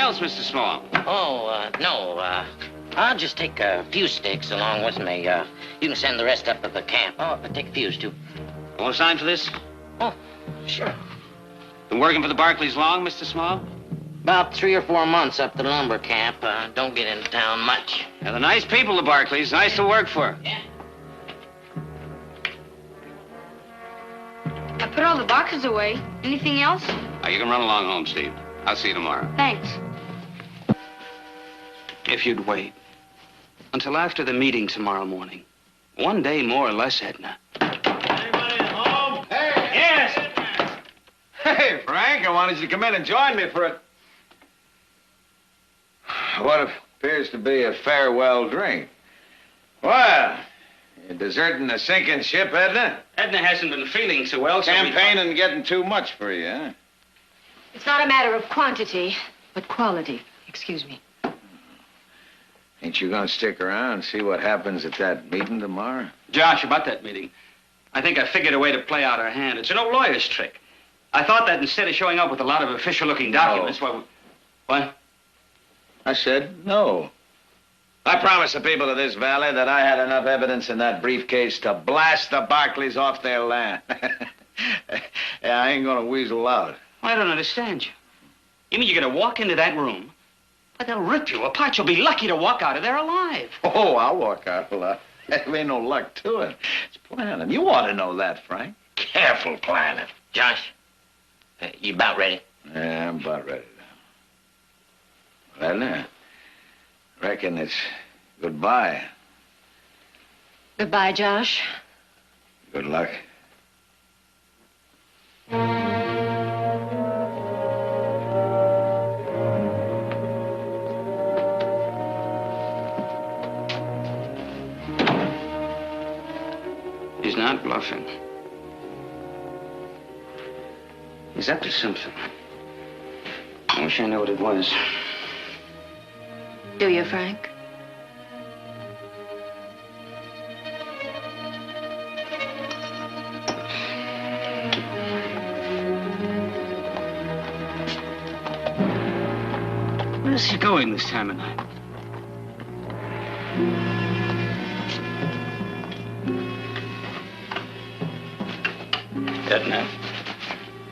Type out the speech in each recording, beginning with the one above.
else, Mr. Small? Oh, no. I'll just take a few sticks along with me. You can send the rest up to the camp. Oh, but take a fuse, too. You want to sign for this? Oh, sure. Been working for the Barclays long, Mr. Small? About 3 or 4 months up the lumber camp. Don't get into town much. Yeah, they're nice people, the Barclays. Nice to work for. Yeah. I put all the boxes away. Anything else? You can run along home, Steve. I'll see you tomorrow. Thanks. If you'd wait until after the meeting tomorrow morning. One day more or less, Edna. Anybody home? Hey! Yes! Hey, Frank, I wanted you to come in and join me for what appears to be a farewell drink. Well, you're deserting a sinking ship, Edna? Edna hasn't been feeling so well, Campaigning getting too much for you, huh? It's not a matter of quantity, but quality. Excuse me. Ain't you gonna stick around and see what happens at that meeting tomorrow? Josh, about that meeting. I think I figured a way to play out our hand. It's an old lawyer's trick. I thought that instead of showing up with a lot of official-looking documents, What? I said no. I promised the people of this valley that I had enough evidence in that briefcase to blast the Barclays off their land. Yeah, I ain't gonna weasel out. I don't understand you. You mean you're going to walk into that room, but they'll rip you apart. You'll be lucky to walk out of there alive. Oh, I'll walk out alive. There ain't no luck to it. It's planning. You ought to know that, Frank. Careful planning. Josh, you about ready? Yeah, I'm about ready. Well, now, reckon it's goodbye. Goodbye, Josh. Good luck. He's not bluffing. He's up to something. I wish I knew what it was. Do you, Frank? Where's he going this time of night? Edna,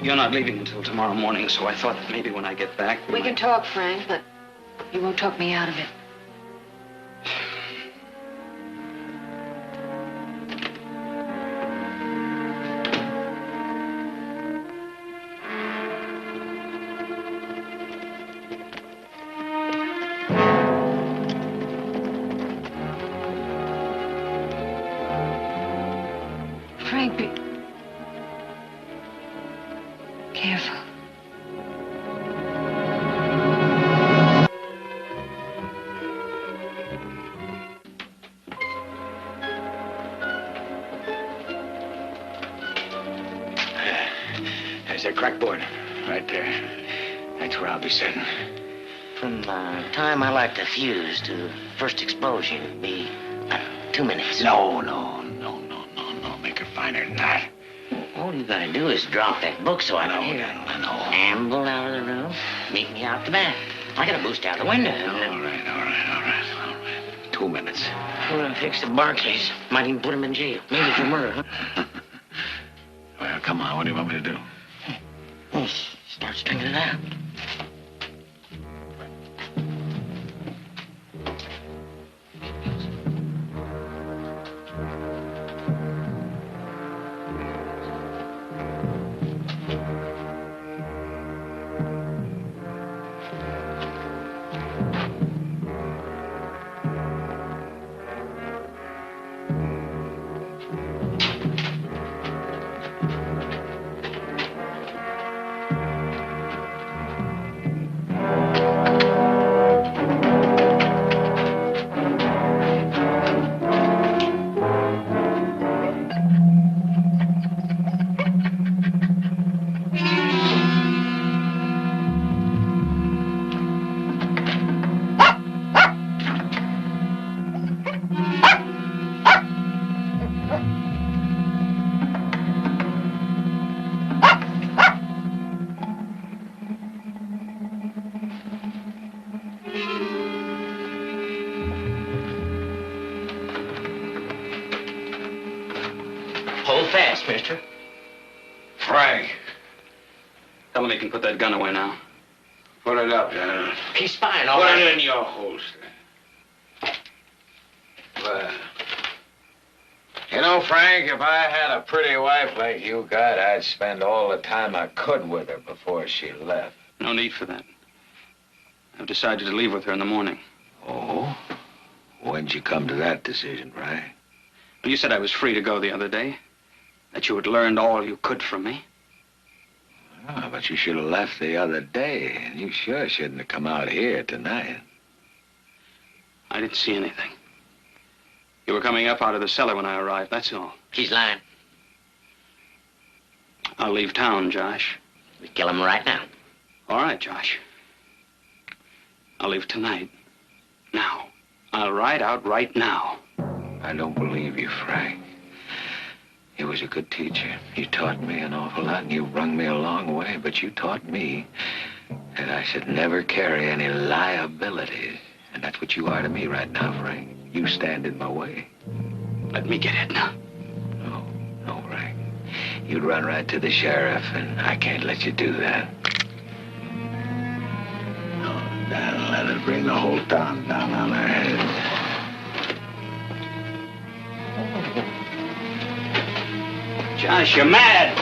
you're not leaving until tomorrow morning, so I thought that maybe when I get back... We can talk, Frank, but you won't talk me out of it. Frank, be careful. There's that crackboard right there. That's where I'll be sitting. From the time I light the fuse to first explosion, it'd be 2 minutes. No. Make it finer than that. All you gotta do is drop that book so I can hear it. I know. Amble out of the room, meet me out the back. I gotta boost out the window. All right. 2 minutes. We're gonna fix the Barclays. Might even put him in jail. Maybe for murder, huh? Well, come on. What do you want me to do? Well, start stringing it out. Tell him he can put that gun away now. Put it up, General. He's fine, all Put right. it in your holster. Well, you know, Frank, if I had a pretty wife like you got, I'd spend all the time I could with her before she left. No need for that. I've decided to leave with her in the morning. Oh? When'd you come to that decision, Frank? Well, you said I was free to go the other day. That you had learned all you could from me. Oh, but you should have left the other day. And you sure shouldn't have come out here tonight. I didn't see anything. You were coming up out of the cellar when I arrived, that's all. He's lying. I'll leave town, Josh. We kill him right now. All right, Josh. I'll leave tonight. Now. I'll ride out right now. I don't believe you, Frank. You was a good teacher. You taught me an awful lot, and you rung me a long way, but you taught me that I should never carry any liabilities. And that's what you are to me right now, Frank. You stand in my way. Let me get it now. No, Frank. You'd run right to the sheriff, and I can't let you do that. No, that'll let it bring the whole town down on our heads. Josh, you're mad.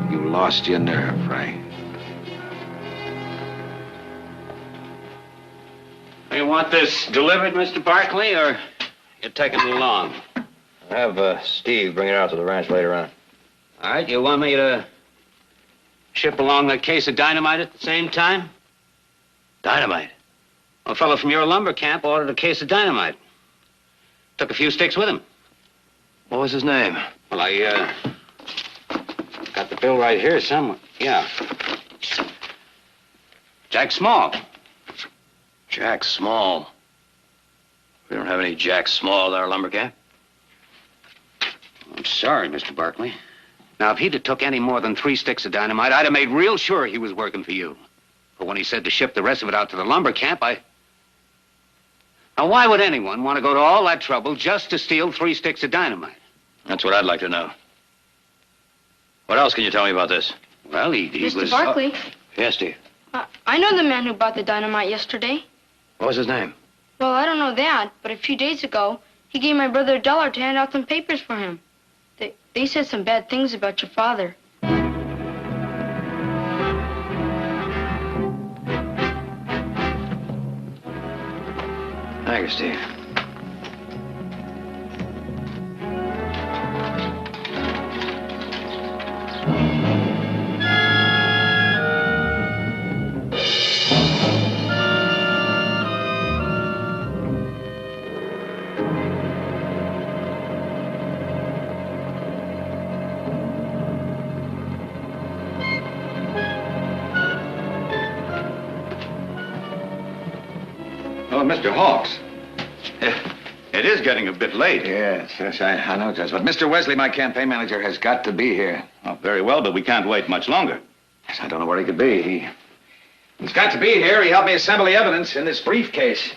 You lost your nerve, Frank. You want this delivered, Mr. Barkley, or you're taking it along? I'll have Steve bring it out to the ranch later on. All right, you want me to ship along that case of dynamite at the same time? Dynamite? Well, a fellow from your lumber camp ordered a case of dynamite. Took a few sticks with him. What was his name? Well, I, got the bill right here somewhere. Yeah. Jack Small. Jack Small. We don't have any Jack Small at our lumber camp. I'm sorry, Mr. Barkley. Now, if he'd have took any more than 3 sticks of dynamite, I'd have made real sure he was working for you. But when he said to ship the rest of it out to the lumber camp, Now, why would anyone want to go to all that trouble just to steal 3 sticks of dynamite? That's what I'd like to know. What else can you tell me about this? Well, he Mr. was... Barkley, Yes, Steve. I know the man who bought the dynamite yesterday. What was his name? Well, I don't know that, but a few days ago, he gave my brother $1 to hand out some papers for him. They said some bad things about your father. Thank you, Steve. Oh, Mr. Hawks. It is getting a bit late. Yes, I know, Judge. But Mr. Wesley, my campaign manager, has got to be here. Oh, very well, but we can't wait much longer. Yes, I don't know where he could be. He's got to be here. He helped me assemble the evidence in this briefcase.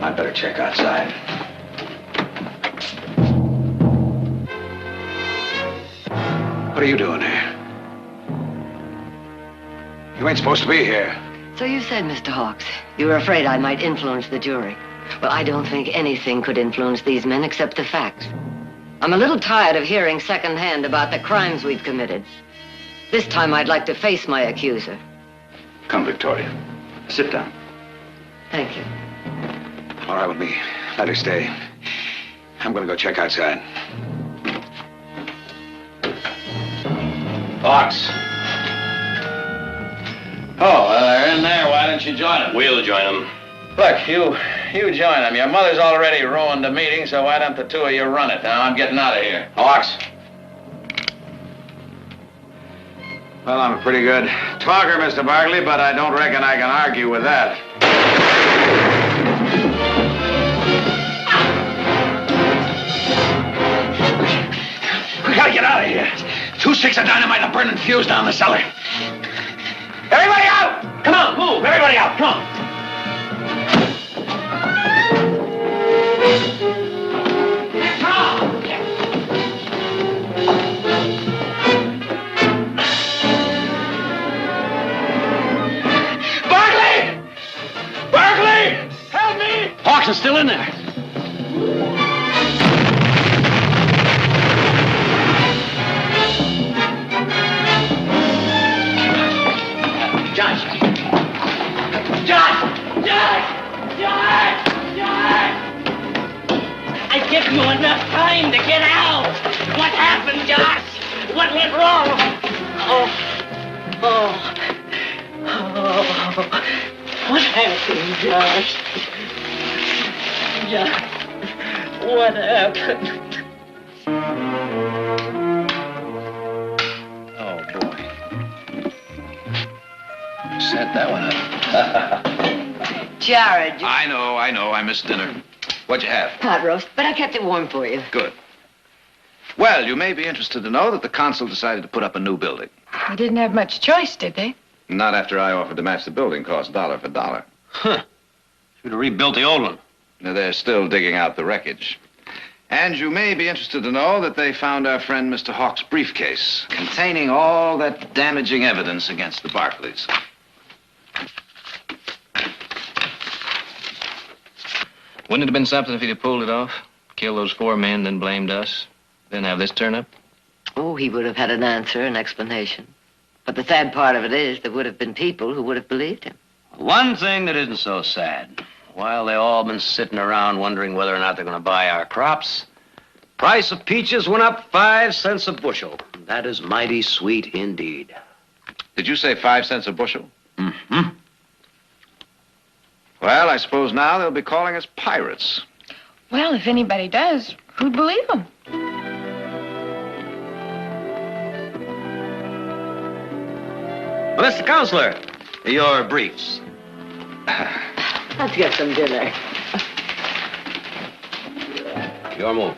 I'd better check outside. What are you doing here? You ain't supposed to be here. So you said, Mr. Hawks, you were afraid I might influence the jury. Well, I don't think anything could influence these men except the facts. I'm a little tired of hearing secondhand about the crimes we've committed. This time I'd like to face my accuser. Come, Victoria. Sit down. Thank you. All right with me. Let her stay. I'm going to go check outside. Hawks. Oh, they're in there. Why don't you join them? We'll join them. Look, you join them. Your mother's already ruined the meeting, so why don't the two of you run it? Now, I'm getting out of here. Hawks. Well, I'm a pretty good talker, Mr. Barkley, but I don't reckon I can argue with that. 2 sticks of dynamite and a burning fuse down the cellar. Everybody out! Come on, move! Everybody out, come on! Hawks is still in there. Josh! I give you enough time to get out. What happened, Josh? What went wrong? What happened, Josh? What happened? Oh, boy. Set that one up. Jared, I know. I missed dinner. What'd you have? pot roast, but I kept it warm for you. Good. Well, you may be interested to know that the council decided to put up a new building. They didn't have much choice, did they? Not after I offered to match the building cost dollar for dollar. Huh. Should have rebuilt the old one. Now, they're still digging out the wreckage. And you may be interested to know that they found our friend Mr. Hawk's briefcase containing all that damaging evidence against the Barclays. Wouldn't it have been something if he'd have pulled it off? Killed those 4 men, then blamed us? Then have this turn up? Oh, he would have had an answer, an explanation. But the sad part of it is there would have been people who would have believed him. One thing that isn't so sad. While they all been sitting around wondering whether or not they're going to buy our crops, price of peaches went up 5 cents a bushel. That is mighty sweet indeed. Did you say 5 cents a bushel? Mm-hmm. Well, I suppose now they'll be calling us pirates. Well, if anybody does, who'd believe them? Well, Mr. Counselor, your briefs. Let's get some dinner. Your move.